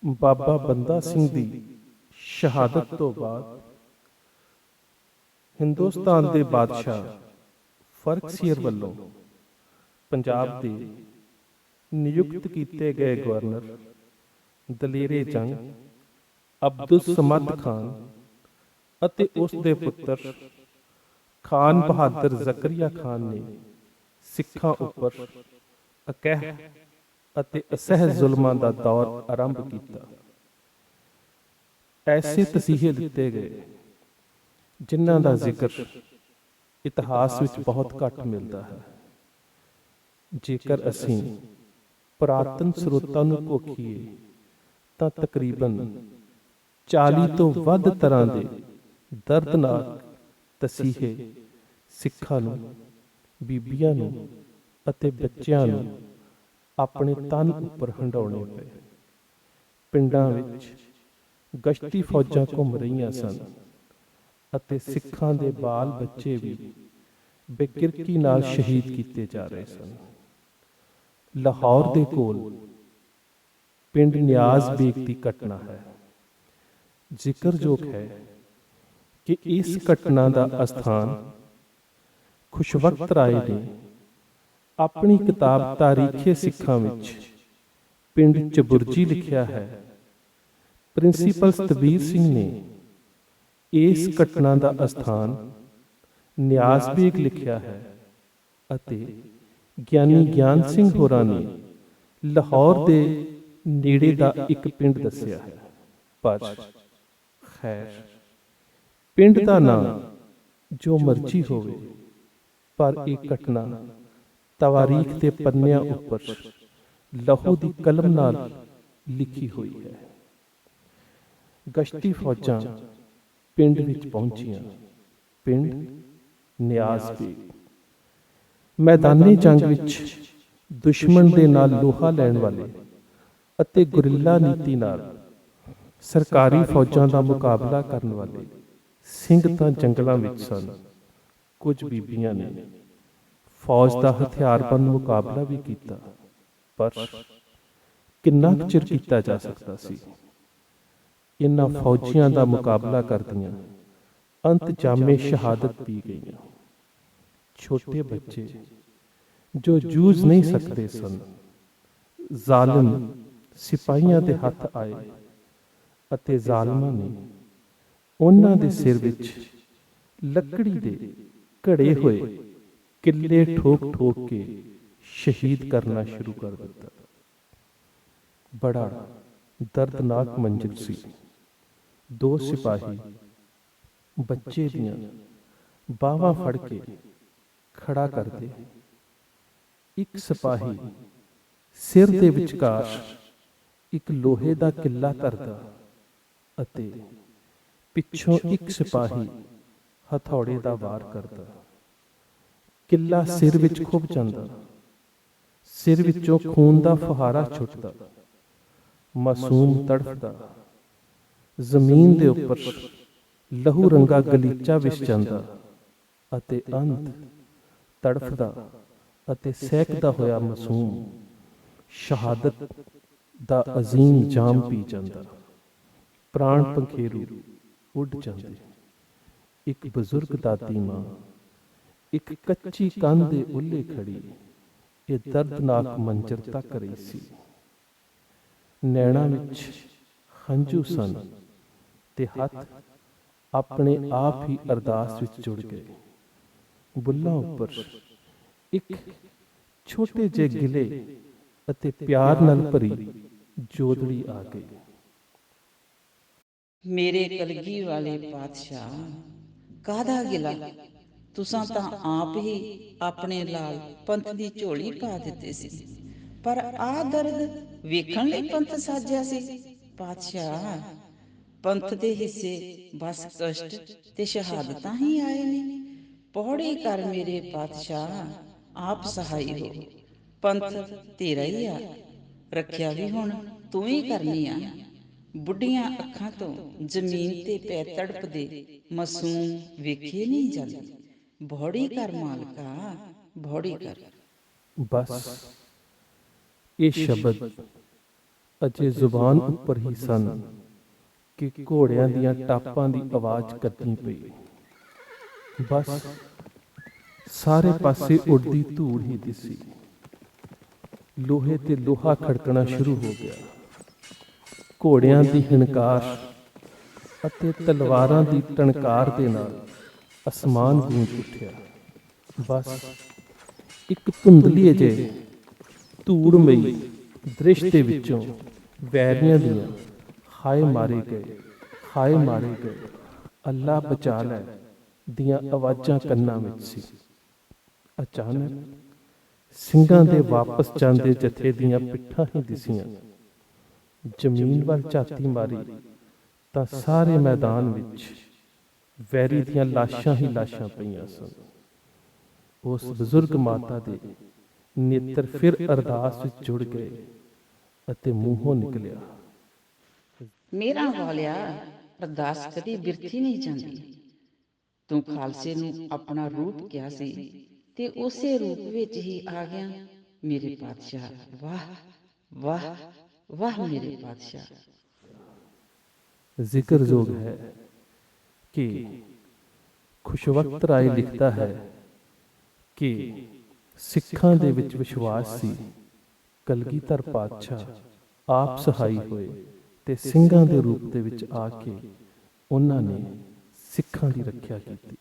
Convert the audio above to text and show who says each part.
Speaker 1: ਬਾਬਾ ਬੰਦਾ ਸਿੰਘ ਦੀ ਸ਼ਹਾਦਤ ਤੋਂ ਬਾਅਦ ਹਿੰਦੁਸਤਾਨ ਦੇ ਬਾਦਸ਼ਾਹ ਫਰਖਸੀਅਰ ਵੱਲੋਂ ਪੰਜਾਬ ਦੇ ਨਿਯੁਕਤ ਕੀਤੇ ਗਏ ਗਵਰਨਰ ਦਲੇਰੇ ਜੰਗ ਅਬਦੁਲ ਸਮਦ ਖਾਨ ਅਤੇ ਉਸ ਦੇ ਪੁੱਤਰ ਖਾਨ ਬਹਾਦਰ ਜ਼ਕਰੀਆ ਖਾਨ ਨੇ ਸਿੱਖਾਂ ਉੱਪਰ ਅਕਹਿ ਅਤੇ ਅਸਹਿ ਜ਼ੁਲਮਾਂ ਦਾ ਦੌਰ ਆਰੰਭ ਕੀਤਾ। ਐਸੇ ਤਸੀਹੇ ਦਿੱਤੇ ਗਏ ਜਿਨ੍ਹਾਂ ਦਾ ਜ਼ਿਕਰ ਇਤਿਹਾਸ ਵਿੱਚ ਬਹੁਤ ਘੱਟ ਮਿਲਦਾ ਹੈ। ਜੇਕਰ ਅਸੀਂ ਪੁਰਾਤਨ ਸਰੋਤਾਂ ਨੂੰ ਘੋਖੀਏ ਤਾਂ ਤਕਰੀਬਨ 40 ਤੋਂ ਵੱਧ ਤਰ੍ਹਾਂ ਦੇ ਦਰਦਨਾਕ ਤਸੀਹੇ ਸਿੱਖਾਂ ਨੂੰ, ਬੀਬੀਆਂ ਨੂੰ ਅਤੇ ਬੱਚਿਆਂ ਨੂੰ ਆਪਣੇ ਤਨ ਉੱਪਰ ਹੰਢਾਉਣੇ ਪਏ। ਪਿੰਡਾਂ ਵਿੱਚ ਗਸ਼ਤੀ ਫੌਜਾਂ ਘੁੰਮ ਰਹੀਆਂ ਸਨ ਅਤੇ ਸਿੱਖਾਂ ਦੇ ਬਾਲ ਬੱਚੇ ਵੀ ਬੇਕਿਰਕੀ ਨਾਲ ਸ਼ਹੀਦ ਕੀਤੇ ਜਾ ਰਹੇ ਸਨ। ਲਾਹੌਰ ਦੇ ਕੋਲ ਪਿੰਡ ਨਿਆਜ਼ ਬੇਗ ਦੀ ਘਟਨਾ ਹੈ। ਜ਼ਿਕਰਯੋਗ ਹੈ ਕਿ ਇਸ ਘਟਨਾ ਦਾ ਅਸਥਾਨ ਖੁਸ਼ਵਕਤ ਰਾਏ ਨੇ ਆਪਣੀ ਕਿਤਾਬ ਤਾਰੀਖੇ ਸਿੱਖਾਂ ਵਿੱਚ ਪਿੰਡ ਚਬੁਰਜੀ ਲਿਖਿਆ ਹੈ। ਪ੍ਰਿੰਸੀਪਲ ਸਤਬੀਰ ਸਿੰਘ ਨੇ ਇਸ ਘਟਨਾ ਦਾ ਅਸਥਾਨ ਨਿਆਜ਼ ਬੇਗ ਲਿਖਿਆ ਹੈ ਅਤੇ ਗਿਆਨੀ ਗਿਆਨ ਸਿੰਘ ਹੋਰਾਂ ਨੇ ਲਾਹੌਰ ਦੇ ਨੇੜੇ ਦਾ ਇੱਕ ਪਿੰਡ ਦੱਸਿਆ ਹੈ। ਪਰ ਖੈਰ, ਪਿੰਡ ਦਾ ਨਾਮ ਜੋ ਮਰਜ਼ੀ ਹੋਵੇ, ਪਰ ਇਹ ਘਟਨਾ ਤਵਾਰੀਖ ਦੇ ਪੰਨਿਆਂ ਉੱਪਰ ਲਹੂ ਦੀ ਕਲਮ ਨਾਲ ਲਿਖੀ ਹੋਈ ਹੈ। ਗਸ਼ਤੀ ਫੌਜਾਂ ਪਿੰਡ ਵਿੱਚ ਪਹੁੰਚੀਆਂ। ਪਿੰਡ ਨਿਆਜ਼ ਬੇਗ ਮੈਦਾਨੀ ਜੰਗ ਵਿੱਚ ਦੁਸ਼ਮਣ ਦੇ ਨਾਲ ਲੋਹਾ ਲੈਣ ਵਾਲੇ ਅਤੇ ਗੁਰਿੱਲਾ ਨੀਤੀ ਨਾਲ ਸਰਕਾਰੀ ਫੌਜਾਂ ਦਾ ਮੁਕਾਬਲਾ ਕਰਨ ਵਾਲੇ ਸਿੰਘ ਤਾਂ ਜੰਗਲਾਂ ਵਿੱਚ ਸਨ। ਕੁਝ ਬੀਬੀਆਂ ਨੇ ਫੌਜ ਦਾ ਹਥਿਆਰਬੰਦ ਮੁਕਾਬਲਾ ਵੀ ਕੀਤਾ, ਪਰ ਕਿੰਨਾ ਕੁ ਚਿਰ ਕੀਤਾ ਜਾ ਸਕਦਾ ਸੀ। ਇਨ੍ਹਾਂ ਫੌਜੀਆਂ ਦਾ ਮੁਕਾਬਲਾ ਕਰਦੀਆਂ ਅੰਤ ਜਾਮੇ ਸ਼ਹਾਦਤ ਪੀ ਗਈਆਂ। ਛੋਟੇ ਬੱਚੇ ਜੋ ਜੂਝ ਨਹੀਂ ਸਕਦੇ ਸਨ, ਜ਼ਾਲਿਮ ਸਿਪਾਹੀਆਂ ਦੇ ਹੱਥ ਆਏ ਅਤੇ ਜ਼ਾਲਮਾਂ ਨੇ ਉਹਨਾਂ ਦੇ ਸਿਰ ਵਿੱਚ ਲੱਕੜੀ ਦੇ ਘੜੇ ਹੋਏ ਕਿੱਲੇ ਠੋਕ ਠੋਕ ਕੇ ਸ਼ਹੀਦ ਕਰਨਾ ਸ਼ੁਰੂ ਕਰ ਦਿੱਤਾ। ਬੜਾ ਦਰਦਨਾਕ ਮੰਜ਼ਰ ਸੀ। ਦੋ ਸਿਪਾਹੀ ਬੱਚੇ ਦੀਆਂ ਬਾਹਾਂ ਫੜ ਕੇ ਖੜਾ ਕਰਦੇ। ਇੱਕ ਸਿਪਾਹੀ ਸਿਰ ਦੇ ਵਿਚਕਾਰ ਇੱਕ ਲੋਹੇ ਦਾ ਕਿੱਲਾ ਧਰਦਾ ਅਤੇ ਪਿੱਛੋਂ ਇੱਕ ਸਿਪਾਹੀ ਹਥੌੜੇ ਦਾ ਵਾਰ ਕਰਦਾ। ਕਿੱਲਾ ਸਿਰ ਵਿੱਚ ਖੁੱਭ ਜਾਂਦਾ। ਸਿਰ ਵਿੱਚੋਂ ਖੂਨ ਦਾ ਫੁਹਾਰਾ ਛੁੱਟਦਾ। ਮਾਸੂਮ ਤੜਫਦਾ। ਜ਼ਮੀਨ ਦੇ ਉੱਪਰ ਲਹੂ ਰੰਗਾ ਗਲੀਚਾ ਵਿਛ ਜਾਂਦਾ ਅਤੇ ਅੰਤ ਤੜਫਦਾ ਅਤੇ ਸਹਿਕਦਾ ਹੋਇਆ ਮਾਸੂਮ ਸ਼ਹਾਦਤ ਦਾ ਅਜ਼ੀਮ ਜਾਮ ਪੀ ਜਾਂਦਾ। ਪ੍ਰਾਣ ਪੰਖੇਰੂ ਉੱਡ ਜਾਂਦੇ। ਇੱਕ ਬਜ਼ੁਰਗ ਦਾਦੀ ਮਾਂ ਇੱਕ ਕੱਚੀ ਕੰਧ ਦੇ ਉੱਲੇ ਖੜੀ ਇਹ ਦਰਦਨਾਕ ਮੰਜ਼ਰ ਤੱਕ ਰਹੀ ਸੀ। ਨੈਣਾਂ ਵਿੱਚ ਹੰਝੂ ਸਨ ਤੇ ਹੱਥ ਆਪਣੇ ਆਪ ਹੀ ਅਰਦਾਸ ਵਿੱਚ ਜੁੜ ਗਏ। ਬੁੱਲ੍ਹਾਂ ਉੱਪਰ ਇੱਕ ਛੋਟੇ ਜਿਹੇ ਗਿਲੇ ਅਤੇ ਪਿਆਰ ਨਾਲ ਭਰੀ ਜੋਦੜੀ ਆ ਗਈ।
Speaker 2: ਮੇਰੇ ਕਲਗੀ ਵਾਲੇ ਪਾਤਸ਼ਾਹ, ਕਾਹਦਾ ਗਿਲਾ? ਤੁਸਾਂ ਤਾਂ ਆਪ ਹੀ ਆਪਣੇ ਲਾਲ ਪੰਥ ਦੀ ਝੋਲੀ ਪਾ ਦਿੱਤੇ ਸੀ, ਪਰ ਆਹ ਦਰਦ ਵੇਖਣ ਲਈ ਪੰਥ ਸਾਜਿਆ ਸੀ। ਪਾਤਸ਼ਾਹ, ਪੰਥ ਦੇ ਹਿੱਸੇ ਬਸ ਕਸ਼ਟ ਤੇ ਸ਼ਹਾਦਤਾਂ ਹੀ ਆਏ ਨੇ। ਪੌੜੀ ਕਰ ਮੇਰੇ ਪਾਤਸ਼ਾਹ, ਆਪ ਸਹਾਈ ਹੋ। ਪੰਥ ਤੇਰਾ ਹੀ ਆ, ਰੱਖਿਆ ਵੀ ਹੁਣ ਤੂੰ ਹੀ ਕਰਨੀ ਆ। ਬੁੱਢੀਆਂ ਅੱਖਾਂ ਤੋਂ ਜ਼ਮੀਨ ਤੇ ਪੈ ਤੜਪਦੇ ਮਾਸੂਮ ਵੇਖੇ ਨਹੀਂ ਜਾਂਦੇ। ਬੌੜੀ ਕਰ ਮਾਲਕਾ, ਬੌੜੀ ਕਰ।
Speaker 1: ਬਸ ਇਹ ਸ਼ਬਦ ਅਜੇ ਜ਼ੁਬਾਨ ਉੱਪਰ ਹੀ ਸਨ ਕਿ ਘੋੜਿਆਂ ਦੀਆਂ ਟਾਪਾਂ ਦੀ ਆਵਾਜ਼ ਕਰਨੀ ਪਈ। ਬਸ ਸਾਰੇ ਪਾਸੇ ਉੱਡਦੀ ਧੂੜ ਹੀ ਦਿਸੀ। ਲੋਹੇ ਤੇ ਲੋਹਾ ਖੜਕਣਾ ਸ਼ੁਰੂ ਹੋ ਗਿਆ। ਘੋੜਿਆਂ ਦੀ ਹਿਣਕਾਰ ਅਤੇ ਤਲਵਾਰਾਂ ਦੀ ਟਣਕਾਰ ਦੇ ਨਾਲ ਅਸਮਾਨ ਗੂੰਜ ਉੱਠਿਆ। ਬਸ ਇੱਕ ਧੁੰਦਲੀ ਜਿਹੀ ਧੂੜਮਈ ਦ੍ਰਿਸ਼ ਦੇ ਵਿੱਚੋਂ ਵੈਰੀਆਂ ਦੀਆਂ ਹਾਏ ਮਾਰੇ ਗਏ, ਹਾਏ ਮਾਰੇ ਗਏ, ਅੱਲਾ ਬਚਾ ਲੈ ਦੀਆਂ ਆਵਾਜ਼ਾਂ ਕੰਨਾਂ ਵਿੱਚ ਸੀ। ਅਚਾਨਕ ਸਿੰਘਾਂ ਦੇ ਵਾਪਸ ਜਾਂਦੇ ਜਥੇ ਦੀਆਂ ਪਿੱਠਾਂ ਹੀ ਦਿਸੀਆਂ। ਜ਼ਮੀਨ ਵੱਲ ਝਾਤੀ ਮਾਰੀ ਤਾਂ ਸਾਰੇ ਮੈਦਾਨ ਵਿੱਚ ਵੈਰੀ ਦੀਆਂ ਲਾਸ਼ਾਂ ਹੀ ਲਾਸ਼ਾਂ ਪਈਆਂ ਸਨ। ਉਸ ਬਜ਼ੁਰਗ ਮਾਤਾ ਦੇ ਨੇਤਰ ਫਿਰ ਅਰਦਾਸ ਵਿੱਚ ਜੁੜ ਗਏ ਅਤੇ ਮੂੰਹੋਂ ਨਿਕਲਿਆ,
Speaker 2: ਮੇਰਾ ਵਾਲਿਆ, ਅਰਦਾਸ ਕਦੀ ਬਿਰਥੀ ਨਹੀਂ ਜਾਂਦੀ। ਤੂੰ ਖਾਲਸੇ ਨੂੰ ਆਪਣਾ ਰੂਪ ਕਿਹਾ ਸੀ ਤੇ ਉਸੇ ਰੂਪ ਵਿੱਚ ਹੀ ਆ ਗਿਆ ਮੇਰੇ ਪਾਤਸ਼ਾਹ। ਵਾਹ ਵਾਹ ਵਾਹ ਮੇਰੇ ਪਾਤਸ਼ਾਹ।
Speaker 1: ਜ਼ਿਕਰਯੋਗ ਹੈ ਕਿ ਖੁਸ਼ਵਕਤ ਰਾਏ ਲਿਖਦਾ ਹੈ ਕਿ ਸਿੱਖਾਂ ਦੇ ਵਿੱਚ ਵਿਸ਼ਵਾਸ ਸੀ ਕਲਗੀਧਰ ਪਾਤਸ਼ਾਹ ਆਪ ਸਹਾਈ ਹੋਏ ਤੇ ਸਿੰਘਾਂ ਦੇ ਰੂਪ ਦੇ ਵਿੱਚ ਆ ਕੇ ਉਹਨਾਂ ਨੇ ਸਿੱਖਾਂ ਦੀ ਰੱਖਿਆ ਕੀਤੀ।